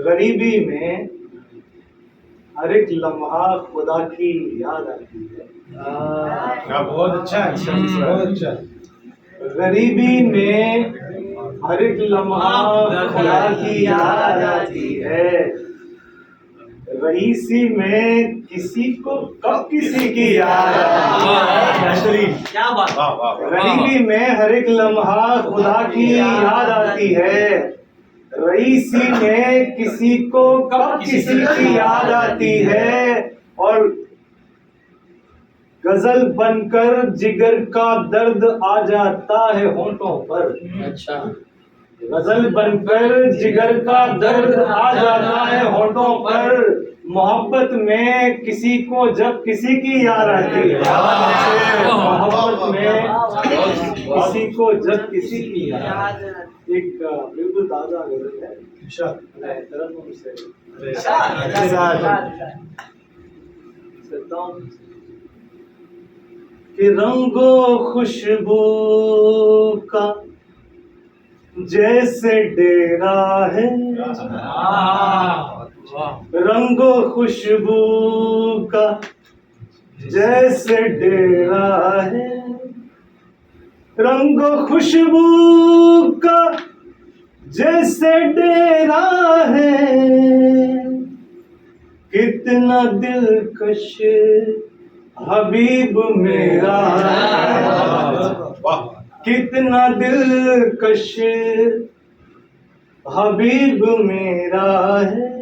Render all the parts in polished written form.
गरीबी में हर एक लम्हा खुदा की याद आती है। बहुत अच्छा है, बहुत अच्छा। गरीबी में हर एक लम्हा खुदा की याद आती है। रईसी में किसी को कब किसी की याद आती है। क्या बात। गरीबी में हर एक लम्हा खुदा की याद आती है। रईसी में किसी को कब किसी की याद आती है। और गजल बनकर जिगर का दर्द आ जाता है होंठों पर। अच्छा। गजल बनकर जिगर का दर्द आ जाता है होंठों पर। मोहब्बत में किसी को जब किसी की याद आती है। मोहब्बत में किसी को जब किसी की याद। एक बिल्कुल ताजा गजल है। कि रंगो खुशबू का जैसे डेरा है। रंगो खुशबू का जैसे डेरा है। रंगो खुशबू का जैसे डेरा है। कितना दिलकश हबीब मेरा है। कितना दिलकश हबीब मेरा है।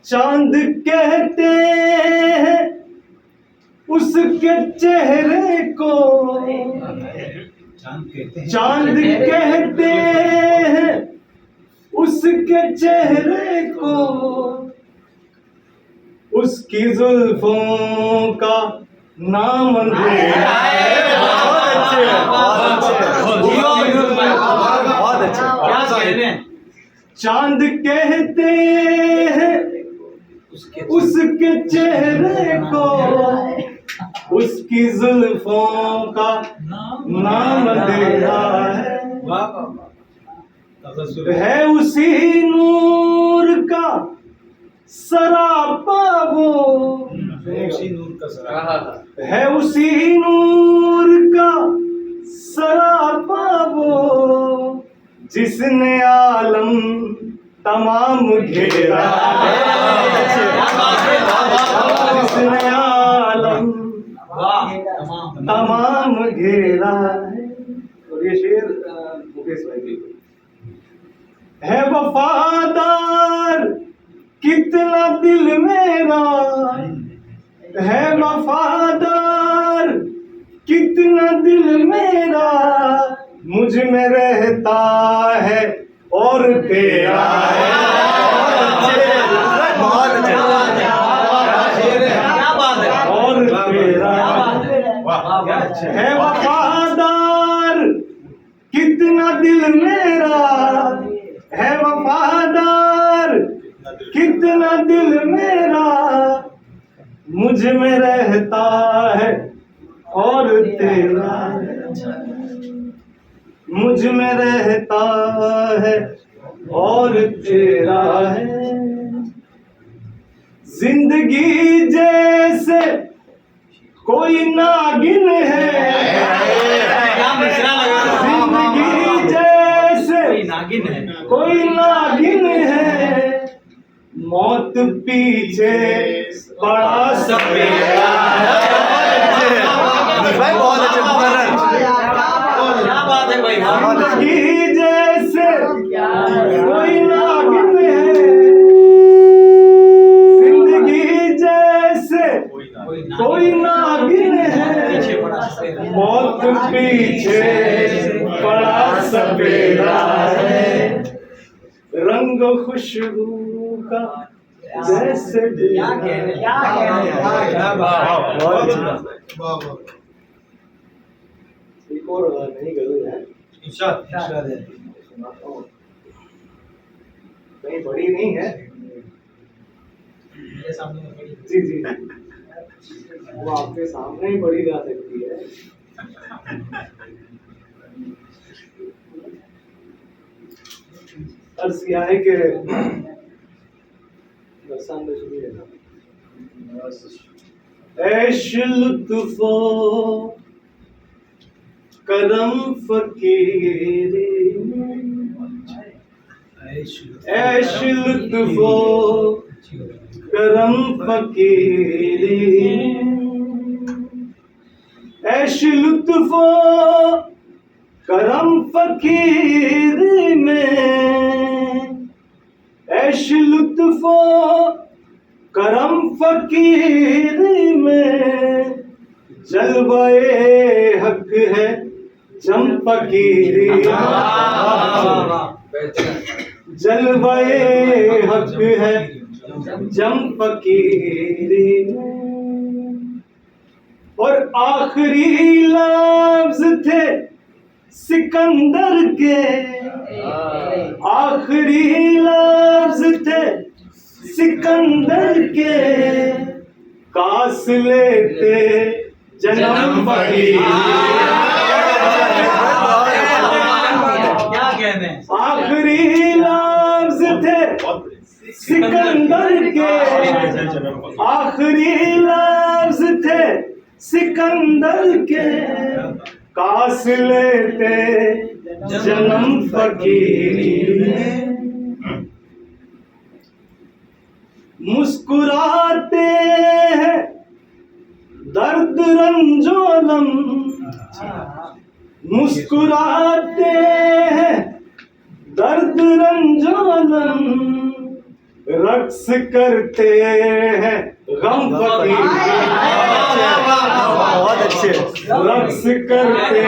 चांद कहते हैं उसके चेहरे को। चांद कहते हैं उसके चेहरे को। उसकी जुल्फों का नाम अंधेरा है। बहुत अच्छे। चांद कहते हैं उसके चेहरे को। उसकी जुल्फों का नाम अंधेरा है उसी नूर का सरापा वो। है उसी नूर का सरापा वो। जिसने आलम तमाम घेरा है। जिसने आलम तमाम घेरा है। और ये शेर मुकेश भाई की है। वफादार कितना दिल मेरा है। वफादार कितना दिल मेरा मुझ में रहता है और तेरा है। और तेरा है। वफादार कितना दिल मेरा है। वफादार कितना दिल मेरा मुझ में रहता है और तेरा मुझ में रहता है और तेरा है। जिंदगी जैसे कोई नागिन है। जिंदगी जैसे कोई नागिन है। मौत पीछे बड़ा सपेरा है। बहुत अच्छे भाई। जिंदगी जैसे कोई नागिन है। जिंदगी जैसे कोई नागिन है। मौत पीछे बड़ा सपेरा है। रंग खुशबू का जैसे एक और नई गजल है। कहीं बड़ी नहीं है। जी जी वो आपके सामने ही बड़ी जा सकती है। अर्ज किया है कि ऐश लुत्फो करम फकीरी, ऐश लुत्फो करम फकीरी, ऐश लुत्फो करम फकीरी में, ऐश लुत्फो करम फकीरी में, जलवाए हक है जम फकीरी, जलवाए हक है जम फकीरी में। और आखिरी लफ्ज थे सिकंदर के, आखिरी लफ्ज थे सिकंदर के, कास लेते जन्म फकीर। क्या कहते हैं? आखिरी लफ्ज थे सिकंदर के, आखिरी लफ्ज थे सिकंदर के, कास लेते जन्म फकीरी में। मुस्कुराते हैं दर्द रंजोलम, मुस्कुराते हैं दर्द रंजोलम, रक्स करते हैं गम फकीरी, बहुत अच्छे। रक्स करते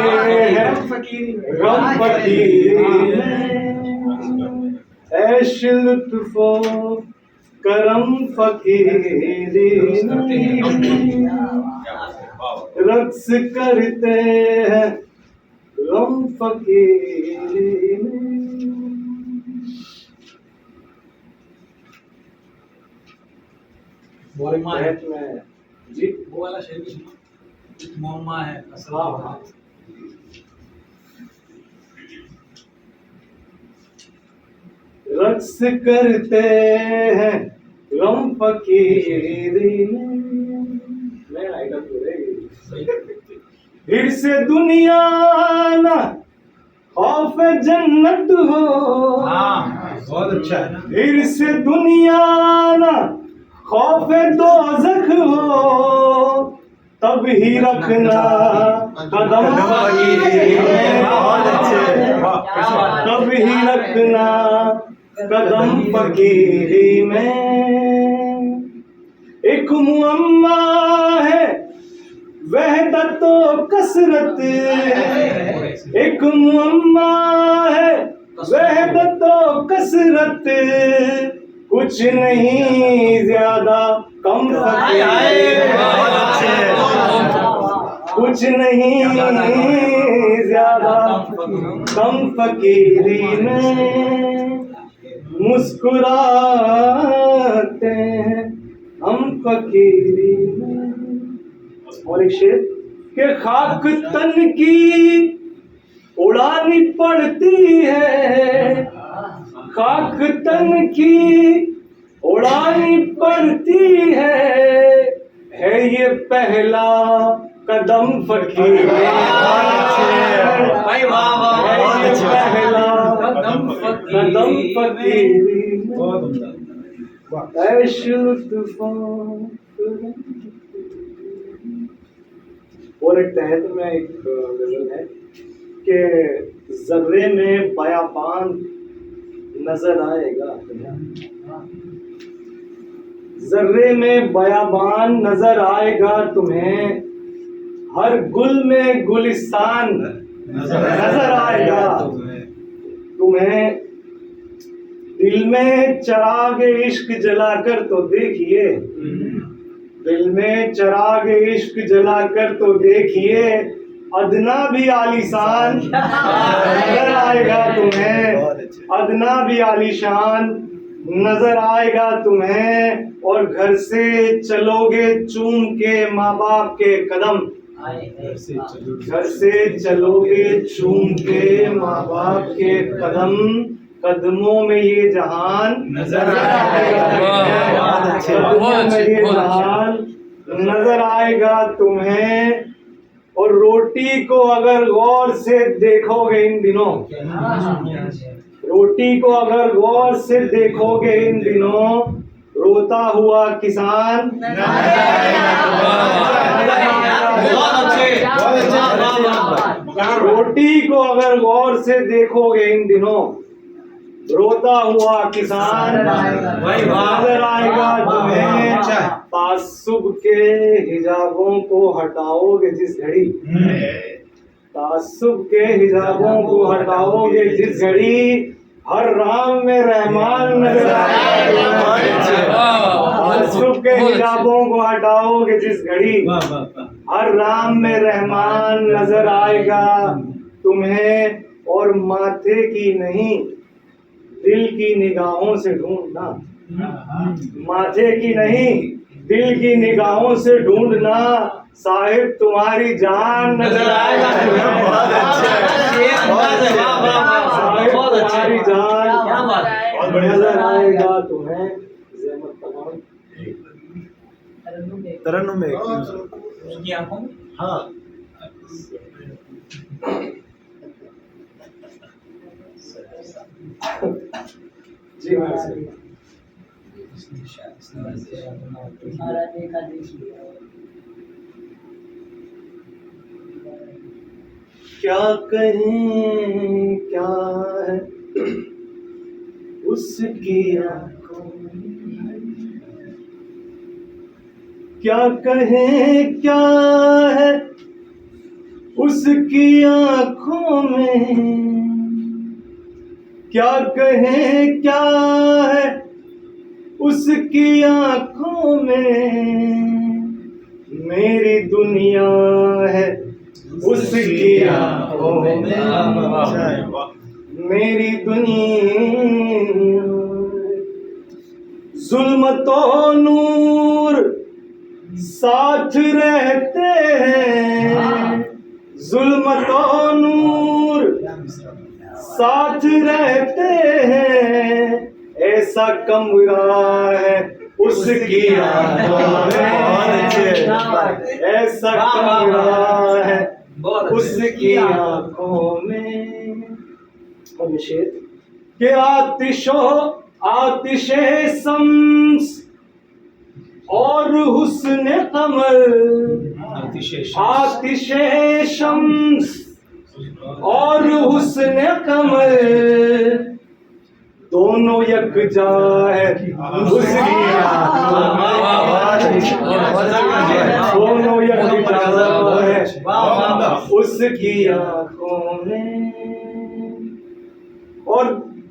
हैं गम फकीरी। ऐश लुत्फो करम फकीरी, रक्स करते हैं गम फकीरी। मोहम्मा है जी, वो वाला शेर भी सुनो। मोहम्मा है असल हाँ हाँ। रक्स करते हैं गम फकीरी में, आएगा फिर से दुनिया ना खौफ जन्नत हो, बहुत अच्छा है। फिर से दुनिया ना खौफ दोज़ख हो, तब ही रखना कदम फकीरी में, बहुत अच्छे। तब ही रखना कदम फकीरी में। एक मुअम्मा है वहदत व कसरत, एक मुअम्मा है वहदत व कसरत, कुछ नहीं ज्यादा कम फकीरी, कुछ नहीं ज्यादा कम फकीरी में। मुस्कुराते हैं हम फकीरी में। और एक शेर के खाक तन की उड़ानी पड़ती है, खाक तन की उड़ानी पड़ती है ये पहला कदम फकीरी, भाई वाह वाह, है ये पहला कदम कदम फकीरी में। बहुत उम्दा। ऐश लुत्फो। और एक तहत में एक गजल है कि जर्रे में बयाबान नजर आएगा, जर्रे में बयाबान नजर आएगा तुम्हें, हर गुल में गुलिस्तान नजर आएगा तुम्हें। दिल में चिराग इश्क जलाकर तो देखिए, दिल में चिराग इश्क जलाकर तो देखिए, अदना भी आलीशान नजर आएगा तुम्हें, अदना भी आलीशान नजर आएगा तुम्हें। और घर से चलोगे चूम के माँ बाप के कदम, घर से चलोगे चूम के माँ बाप के कदम, कदमों में ये जहान नजर आएगा। बहुत अच्छे। कदमों में ये जहान नजर आएगा तुम्हें। और रोटी को अगर गौर से देखोगे इन दिनों, रोटी को अगर गौर से देखोगे इन दिनों, रोता हुआ किसान रोटी को अगर गौर से देखोगे इन दिनों, रोता हुआ किसान नजर आएगा तुम्हें। तासुब के हिजाबों को हटाओगे जिस घड़ी, तासुब के हिजाबों को हटाओगे जिस घड़ी, हर राम में रहमान नजर आएगा। तासुब के हिजाबों को हटाओगे जिस घड़ी, हर राम में रहमान नजर आएगा तुम्हें। और माथे की नहीं दिल की निगाहों से ढूंढना, माथे की नहीं दिल की निगाहों से ढूंढना, साहिब तुम्हारी जान नजर आएगा तुम्हें। साहिब तुम्हारी जान नजर आएगा तुम्हें। तरन्नुम में उसकी आंखों में हाँ जी महाराज। क्या कहें क्या है उसकी आंखों में, क्या कहें क्या है उसकी आंखों में, क्या कहें क्या है उसकी आंखों में, मेरी दुनिया है उसकी आंखों में, मेरी दुनिया। जुल्मतों नूर साथ रहते हैं, जुल्मतों नूर साथ रहते हैं, ऐसा कमरा है उसकी आंखों में, ऐसा कमरा है उसकी आंखों में। के आतिशे शम्स और हुस्न कमर, आतिशे शम्स और हुस्न कमर, दोनों यकजा है उसकी आंखों में, दोनों यकजा है उसकी आंखों में। और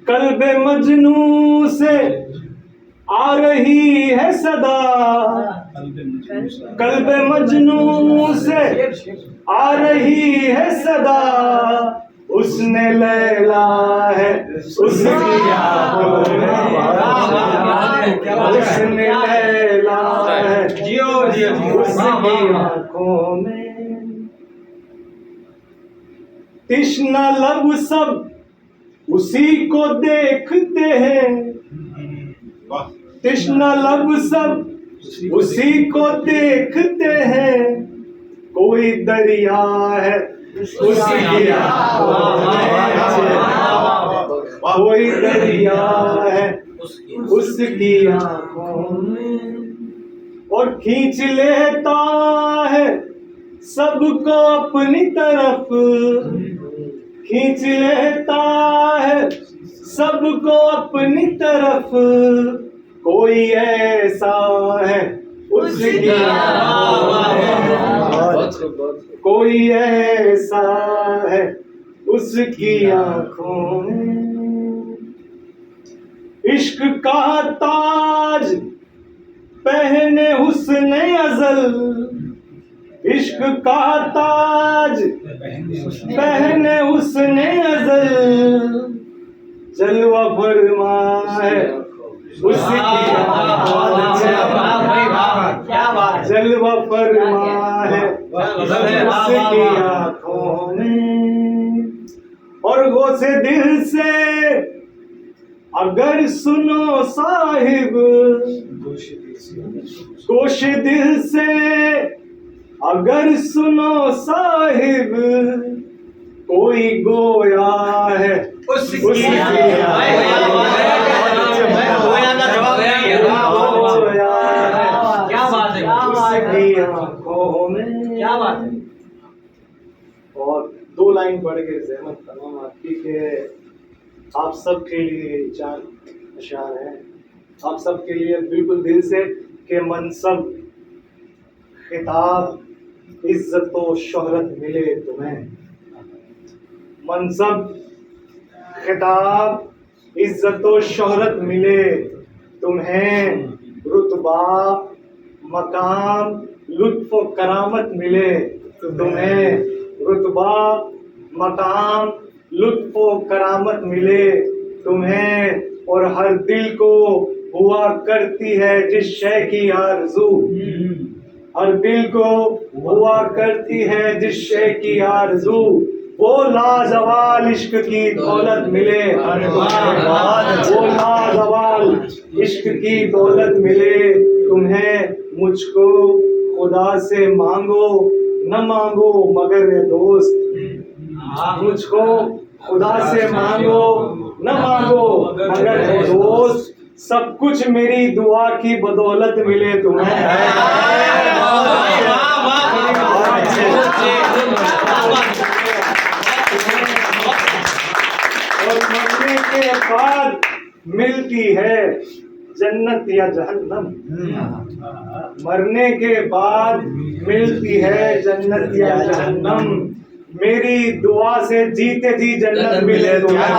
कल्बे मजनू से आ रही है सदा, कल्बे मजनू से आ रही है सदा, उसने लैला है उसकी आंखों में, उसने लैला है उसकी आंखों में। तिश्ना लब सब उसी को देखते हैं, तिश्ना लब सब उसी को देखते हैं, कोई दरिया है उसकी आंखों में, कोई दरिया है उसकी आंखों में। और खींच लेता है सबको अपनी तरफ, खींच लेता है सबको अपनी तरफ, कोई ऐसा है उसकी आंखों में, कोई ऐसा है उसकी आंखों में। इश्क का ताज पहने हुस्न अज़ल, इश्क का ताज पहने हुस्न अज़ल, जलवा फरमा है उसकी जलवा फरमा है उसकी आंखों में। और गो से दिल से अगर सुनो साहिब गोश दिल से, अगर सुनो साहिब कोई गोया है उसकी गोया है, क्या बात है, उसकी आंखों में। क्या बात है। और 2 लाइन पढ़ के ज़हमत तमाम आपकी के आप सबके लिए 4 अशार हैं, आप सबके लिए बिल्कुल दिल से कि मनसब खिताब इज्जत व शोहरत मिले तुम्हें, मनसब खिताब इज्जत व शोहरत मिले तुम्हें, रुतबा मकाम लुत्फ व करामत मिले तुम्हें, रुतबा मकाम लुत्फ व करामत मिले तुम्हें, और हर दिल को हुआ करती है जिस शय की आरज़ू, हर दिल को हुआ करती है जिस शय की आरज़ू, वो लाजवाल इश्क की दौलत मिले, वो लाजवाल इश्क की दौलत मिले तुम्हें, मुझको खुदा से मांगो न मांगो मगर ये दोस्त, मुझको खुदा से मांगो न मांगो मगर ये दोस्त, सब कुछ मेरी दुआ की बदौलत मिले तुम्हें। और मरने के बाद मिलती है जन्नत या जहन्नम, मरने के बाद मिलती है जन्नत या जहन्नम, मेरी दुआ से जीते जी जन्नत मिले तुम्हें।